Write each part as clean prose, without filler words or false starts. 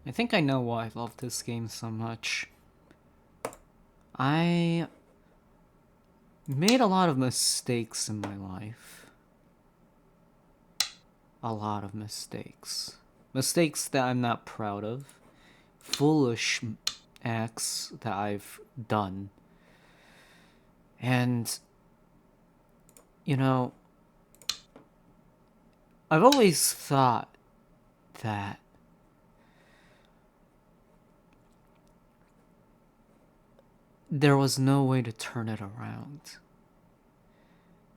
I think I know why I love this game so much. I made a lot of mistakes in my life. A lot of mistakes. Mistakes that I'm not proud of. Foolish acts that I've done. And, you know, I've always thought that there was no way to turn it around.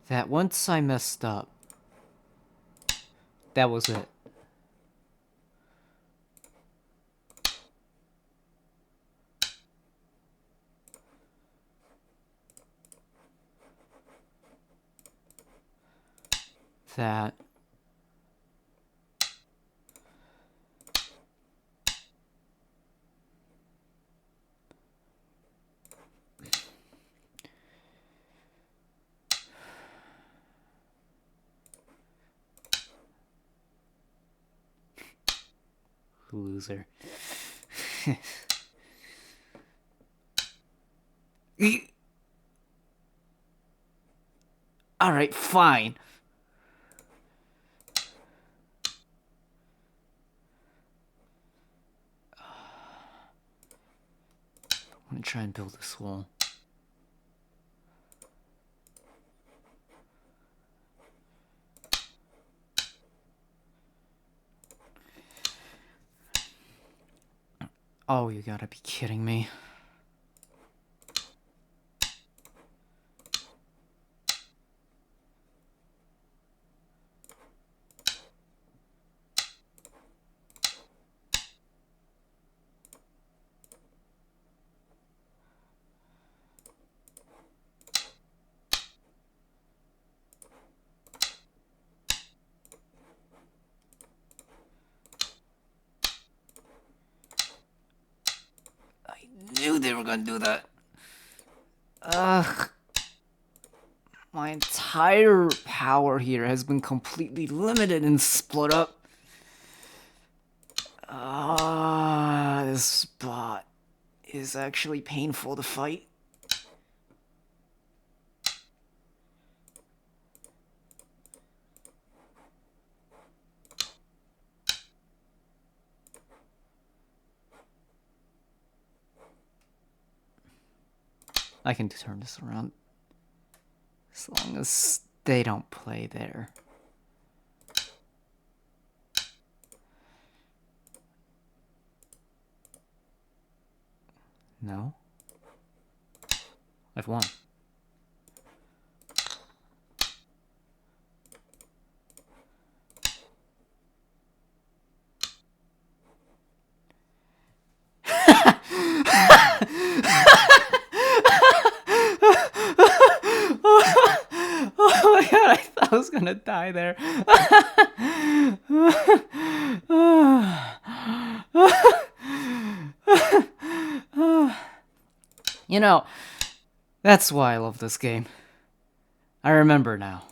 That once I messed up, that was it. That loser. Alright, fine. I'm gonna try and build this wall. Oh, you gotta be kidding me. I knew they were gonna do that. Ugh. My entire power here has been completely limited and split up. This spot is actually painful to fight. I can turn this around. As long as they don't play there. No? I've won. Oh my god, I thought I was gonna die there. You know, that's why I love this game. I remember now.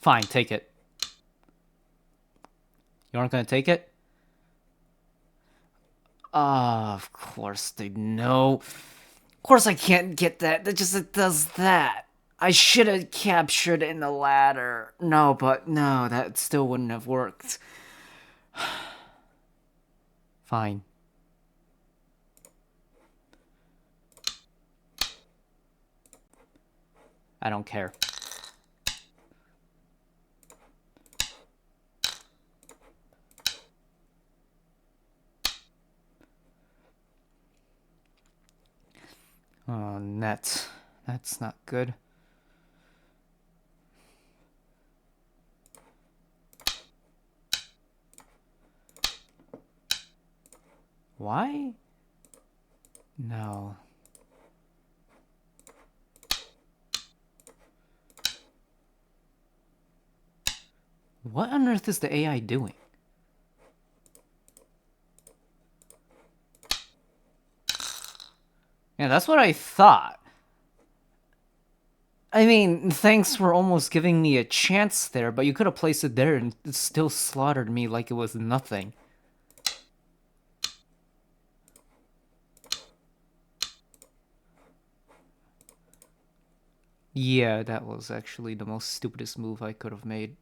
Fine, take it. You aren't gonna take it? Ah, of course they know. Of course I can't get that. It does that. I should have captured it in the ladder. No, but no, that still wouldn't have worked. Fine. I don't care. Oh, net. That's not good. Why? No. What on earth is the AI doing? Yeah, that's what I thought. I mean, thanks for almost giving me a chance there, but you could have placed it there and it still slaughtered me like it was nothing. Yeah, that was actually the most stupidest move I could have made.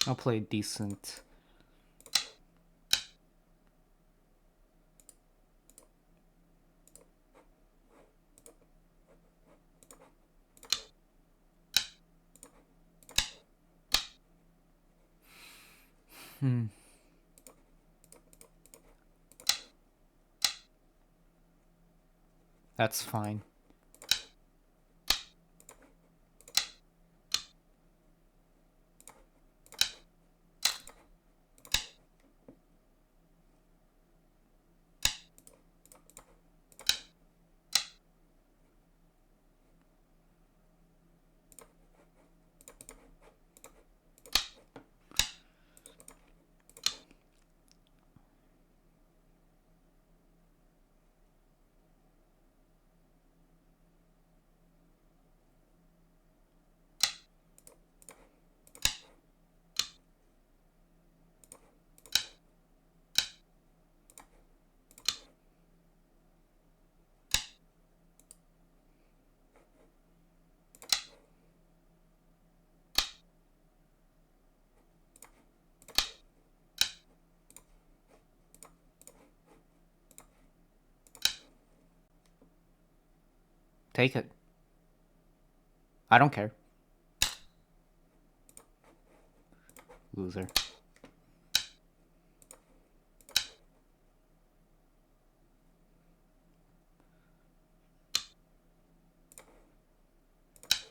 I'll play decent. That's fine. Take it. I don't care. Loser.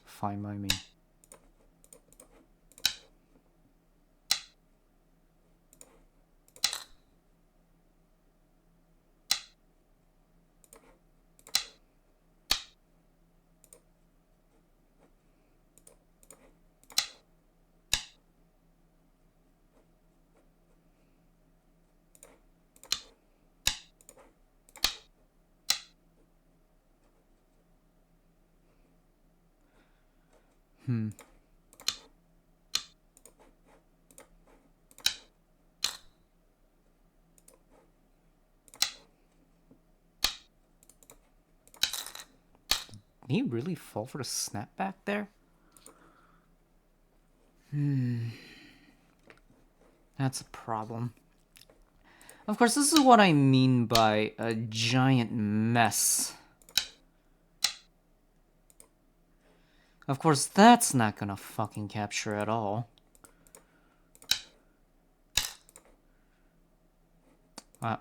Fine by me. Did he really fall for the snapback there? That's a problem. Of course, this is what I mean by a giant mess. Of course, that's not gonna fucking capture at all. Uh,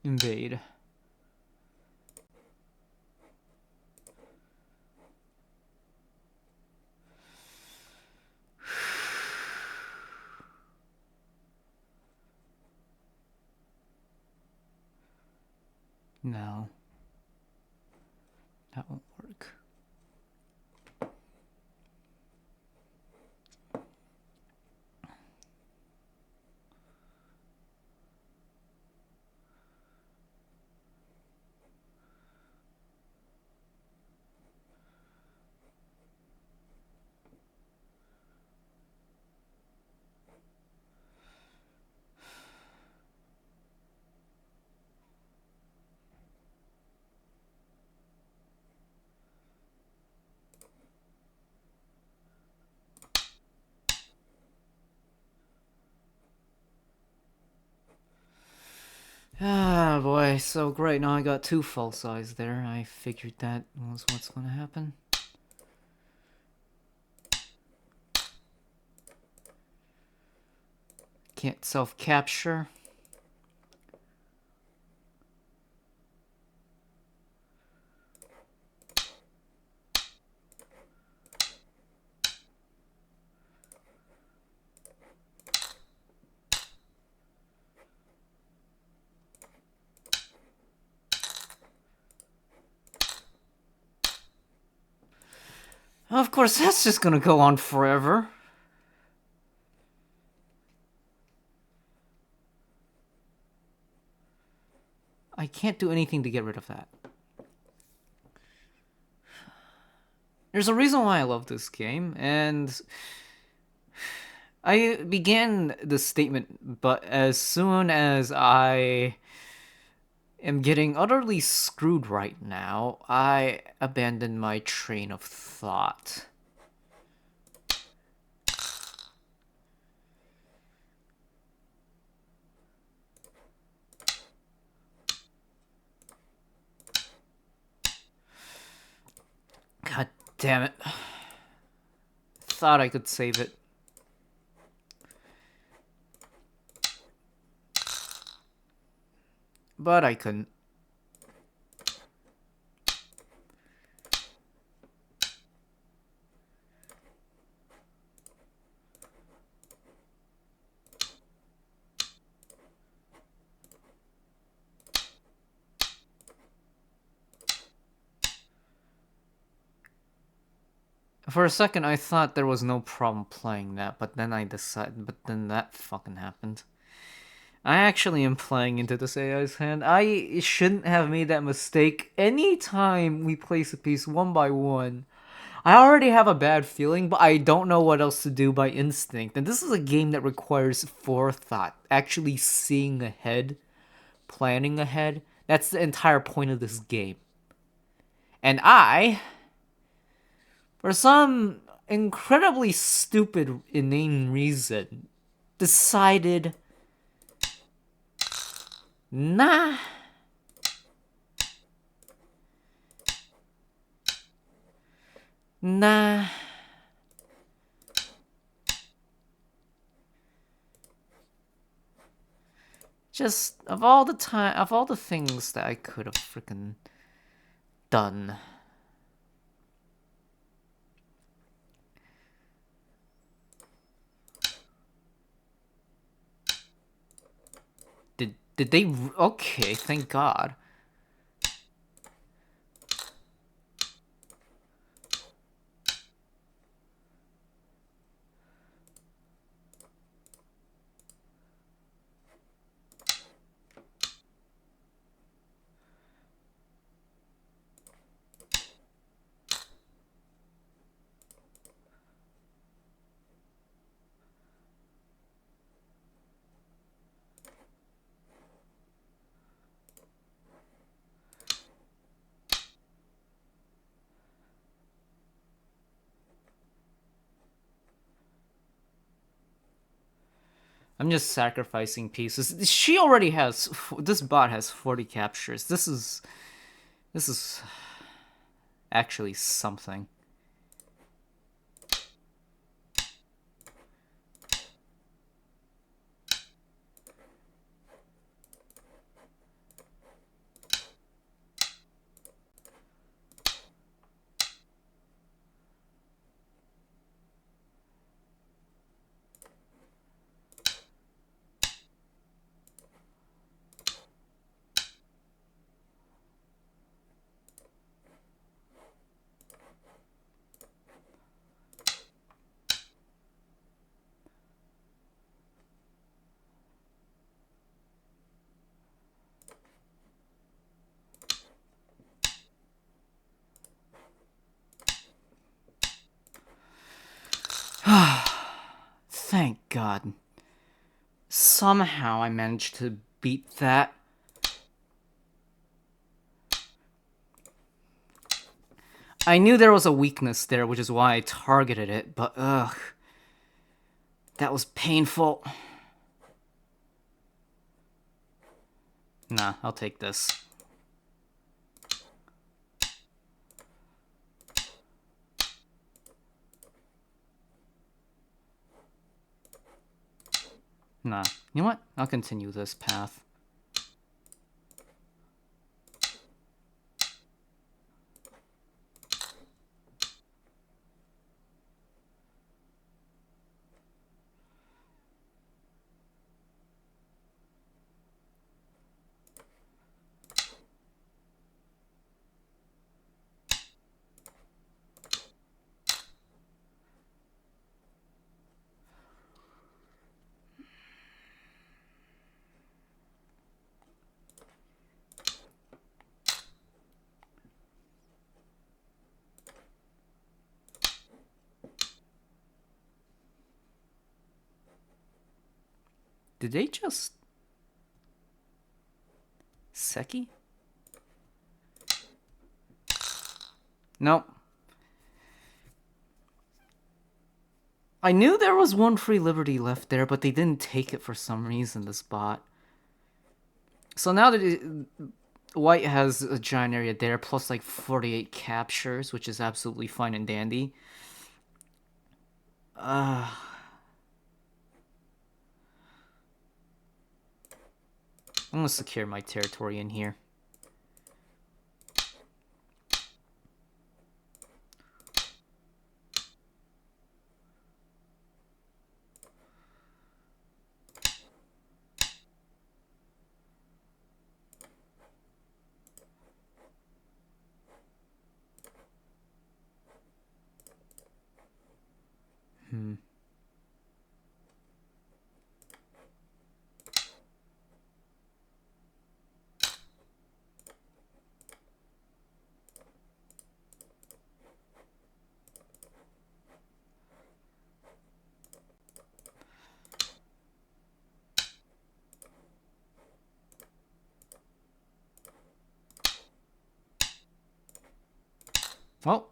invade. No. That won't work. Ah, boy, so great. Now I got 2 full size there. I figured that was what's gonna happen. Can't self-capture. Of course, that's just gonna go on forever. I can't do anything to get rid of that. There's a reason why I love this game, and I began the statement, but as soon as I am getting utterly screwed right now, I abandon my train of thought. God damn it. Thought I could save it. But I couldn't. For a second, I thought there was no problem playing that, but then but then that fucking happened. I actually am playing into this AI's hand. I shouldn't have made that mistake. Anytime we place a piece one by one, I already have a bad feeling, but I don't know what else to do by instinct. And this is a game that requires forethought, actually seeing ahead, planning ahead. That's the entire point of this game. And I, for some incredibly stupid, inane reason, decided, nah. Nah. Just of all the things that I could have freaking done. Did they? Okay, thank God. I'm just sacrificing pieces. She already has. This bot has 40 captures. This is actually something. Thank God. Somehow I managed to beat that. I knew there was a weakness there, which is why I targeted it, but ugh. That was painful. Nah, I'll take this. Nah, you know what? I'll continue this path. Did they just... Seki? Nope. I knew there was one free liberty left there, but they didn't take it for some reason, this bot. So now that White has a giant area there, plus like 48 captures, which is absolutely fine and dandy. I'm gonna secure my territory in here. Well.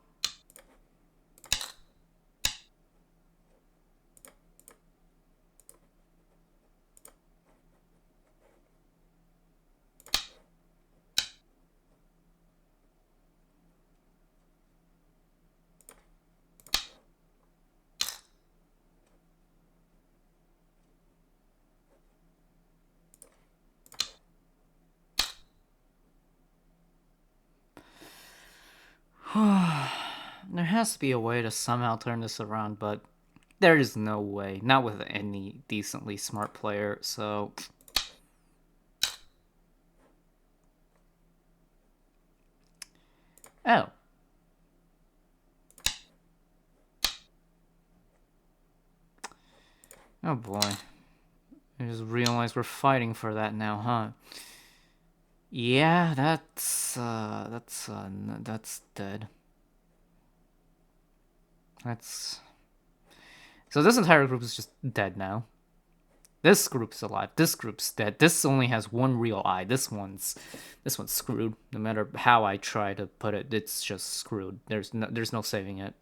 There has to be a way to somehow turn this around, but there is no way. Not with any decently smart player, so... Oh. Oh boy. I just realized we're fighting for that now, huh? Yeah, that's dead. That's... So this entire group is just dead now. This group's alive. This group's dead. This only has one real eye. This one's screwed. No matter how I try to put it, it's just screwed. There's no saving it.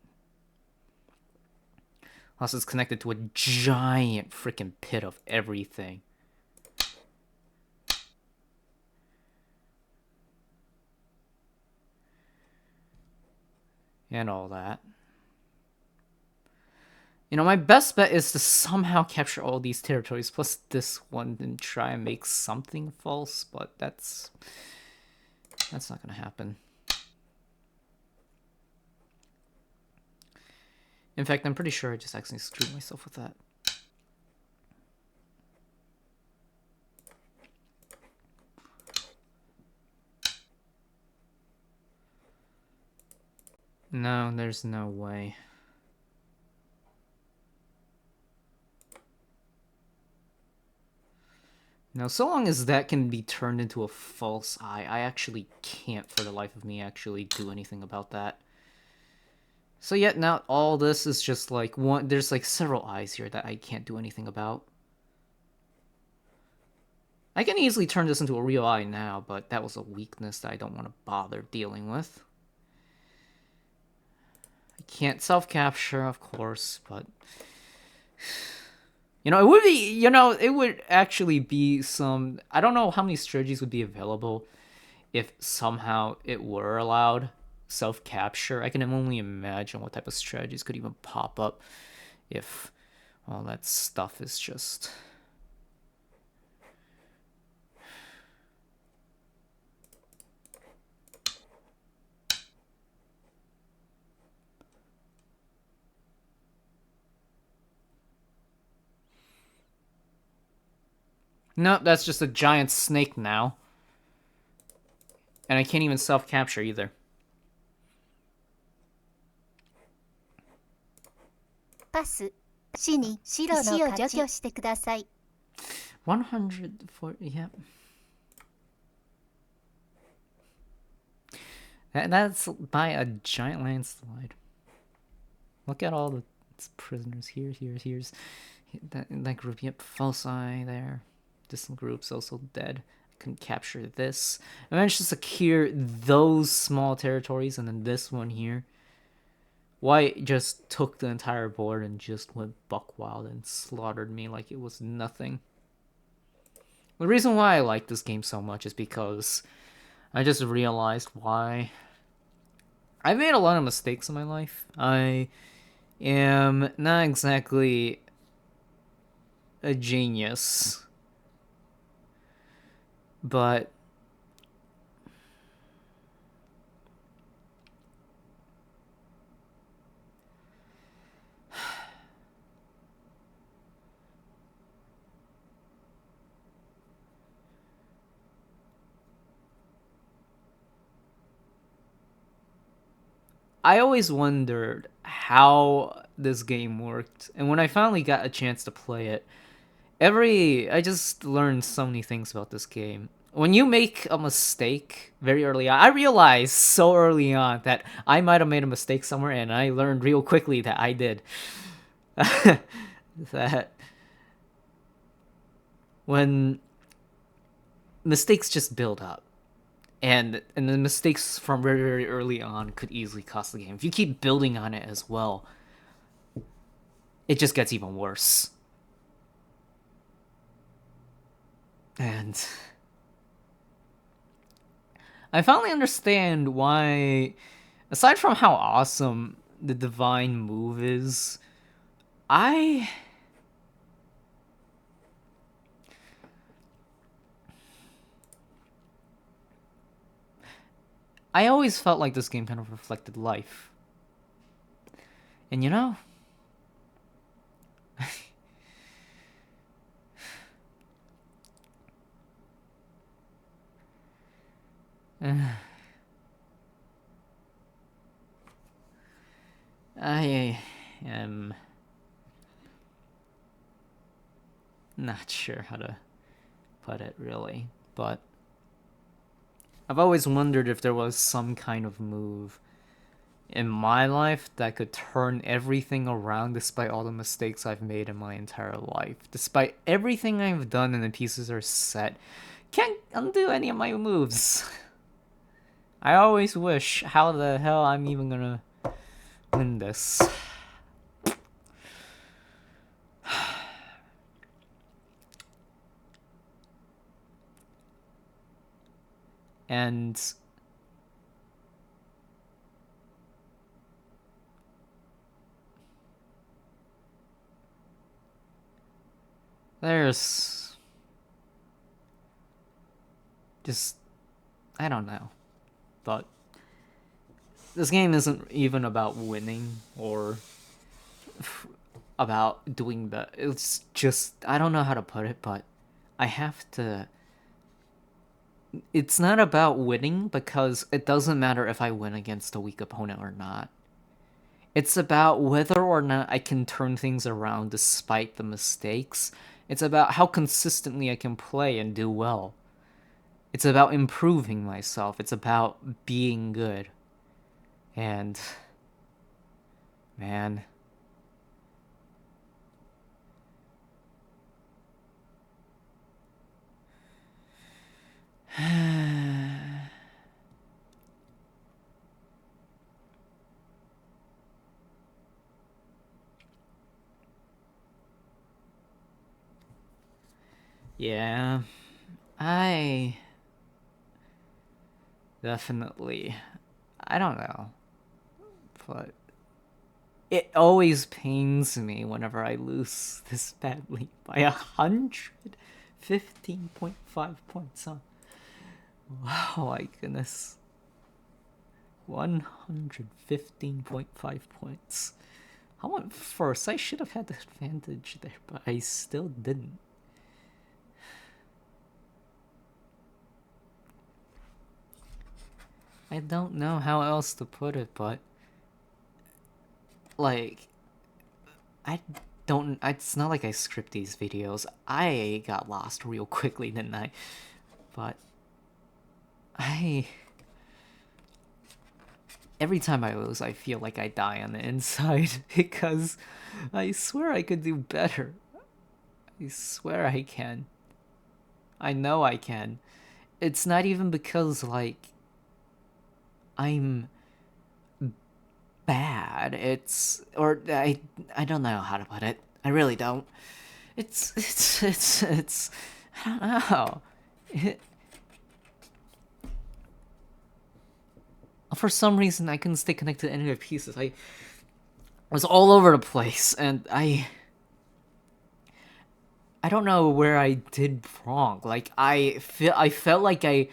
Unless it's connected to a giant freaking pit of everything. And all that. You know, my best bet is to somehow capture all these territories, plus this one, and try and make something false, but that's not gonna happen. In fact, I'm pretty sure I just accidentally screwed myself with that. No, there's no way. Now, so long as that can be turned into a false eye, I actually can't, for the life of me, actually do anything about that. So yet now all this is just like one. There's like several eyes here that I can't do anything about. I can easily turn this into a real eye now, but that was a weakness that I don't want to bother dealing with. I can't self-capture, of course, but... You know, it would be, it would actually be some. I don't know how many strategies would be available if somehow it were allowed self capture. I can only imagine what type of strategies could even pop up if all that stuff is just. Nope, that's just a giant snake now. And I can't even self capture either. パス。死に白の石を除去してください。140, yeah. That's by a giant landslide. Look at all the prisoners here, here's that group. Yep, Foci there. Distant group's also dead. I couldn't capture this. I managed to secure those small territories, and then this one here. White just took the entire board and just went buck wild and slaughtered me like it was nothing. The reason why I like this game so much is because I just realized why I've made a lot of mistakes in my life. I am not exactly a genius, but I always wondered how this game worked, and when I finally got a chance to play it, I just learned so many things about this game. When you make a mistake very early on, I realized so early on that I might have made a mistake somewhere, and I learned real quickly that I did. That when mistakes just build up, and the mistakes from very, very early on could easily cost the game. If you keep building on it as well, it just gets even worse. And I finally understand why, aside from how awesome the divine move is, I I always felt like this game kind of reflected life. And you know, I am not sure how to put it really, but I've always wondered if there was some kind of move in my life that could turn everything around despite all the mistakes I've made in my entire life. Despite everything I've done and the pieces are set, can't undo any of my moves. I always wish, how the hell I'm even gonna win this. And there's just, I don't know, but this game isn't even about winning or about doing the, it's just, I don't know how to put it, but I have to, it's not about winning because it doesn't matter if I win against a weak opponent or not. It's about whether or not I can turn things around despite the mistakes. It's about how consistently I can play and do well. It's about improving myself. It's about being good. And man, Yeah, I definitely. I don't know, but it always pains me whenever I lose this badly by 115.5 points. Huh? Oh my goodness. 115.5 points. I went first. I should have had the advantage there, but I still didn't. I don't know how else to put it, but like I don't. It's not like I script these videos. I got lost real quickly, didn't I? But I. Every time I lose, I feel like I die on the inside because I swear I could do better. I swear I can. I know I can. It's not even because, like, I'm bad. I don't know how to put it. I really don't. It's I don't know. It, for some reason, I couldn't stay connected to any of the pieces. I was all over the place, and I don't know where I did wrong. Like I felt like I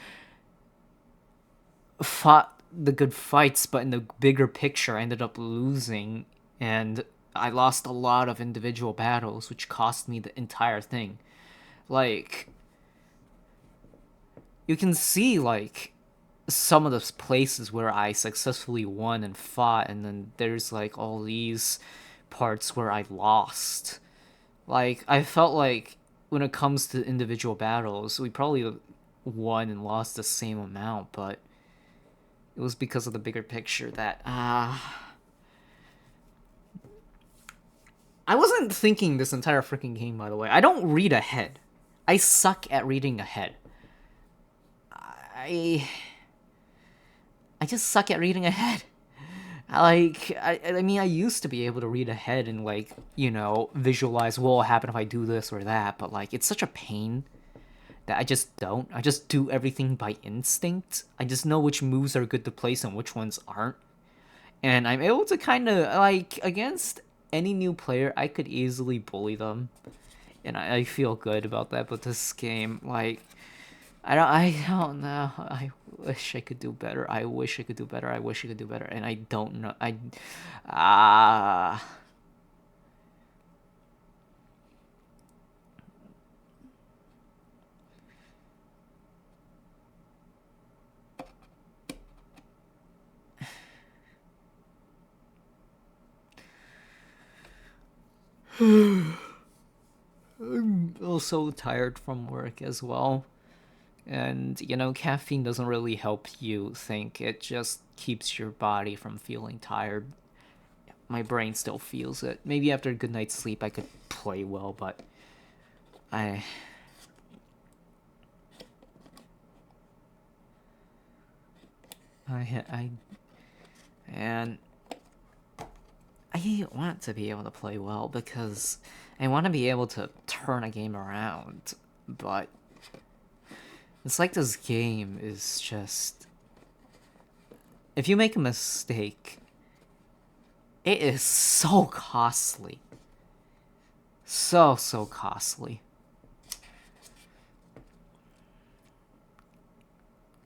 fought the good fights, but in the bigger picture, I ended up losing, and I lost a lot of individual battles, which cost me the entire thing. Like you can see, like some of the places where I successfully won and fought, and then there's like all these parts where I lost. Like I felt like when it comes to individual battles, we probably won and lost the same amount, but it was because of the bigger picture that I wasn't thinking this entire freaking game, by the way. I don't read ahead. I suck at reading ahead. I I just suck at reading ahead. I mean, I used to be able to read ahead and, like, visualize what will happen if I do this or that, but, like, it's such a pain that I just don't. I just do everything by instinct. I just know which moves are good to place and which ones aren't. And I'm able to kind of, like, against any new player, I could easily bully them. And I feel good about that, but this game, like, I don't know. I wish I could do better. I wish I could do better. I wish I could do better. And I don't know. Ah. I'm also tired from work as well. And, caffeine doesn't really help you think. It just keeps your body from feeling tired. My brain still feels it. Maybe after a good night's sleep I could play well, but I I and I want to be able to play well because I want to be able to turn a game around, but it's like this game is just, if you make a mistake, it is so costly. So costly.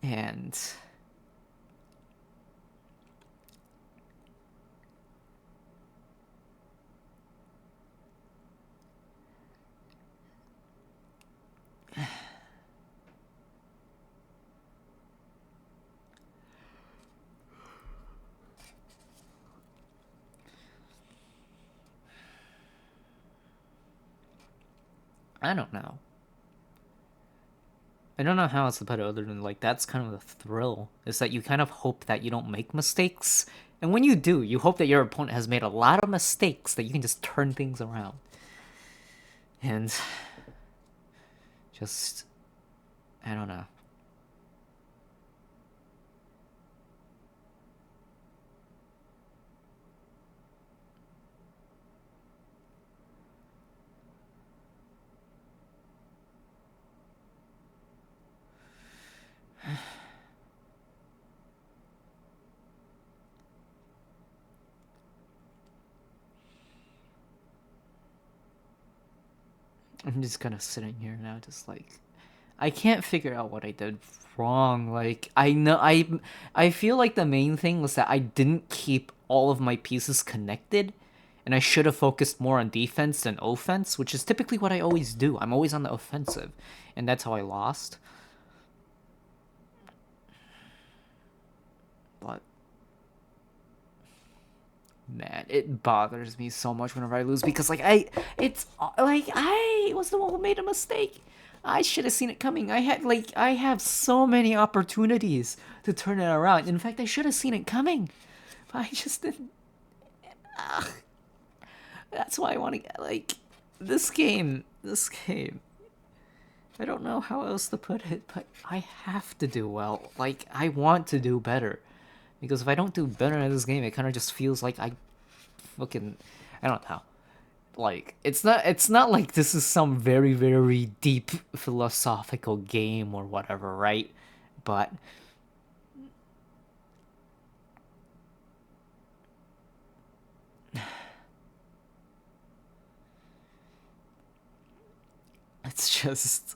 And I don't know. I don't know how else to put it other than, like, that's kind of the thrill, is that you kind of hope that you don't make mistakes. And when you do, you hope that your opponent has made a lot of mistakes that you can just turn things around. And just, I don't know. I'm just kind of sitting here now, just like, I can't figure out what I did wrong. Like, I feel like the main thing was that I didn't keep all of my pieces connected, and I should have focused more on defense than offense, which is typically what I always do. I'm always on the offensive, and that's how I lost. But man, it bothers me so much whenever I lose because it's like I was the one who made a mistake. I should have seen it coming. I have so many opportunities to turn it around. In fact, I should have seen it coming. But I just didn't. That's why I want to like this game. This game. I don't know how else to put it, but I have to do well. Like I want to do better. Because if I don't do better in this game, it kind of just feels like I fucking I don't know. Like it's not like this is some very very deep philosophical game or whatever, right? But it's just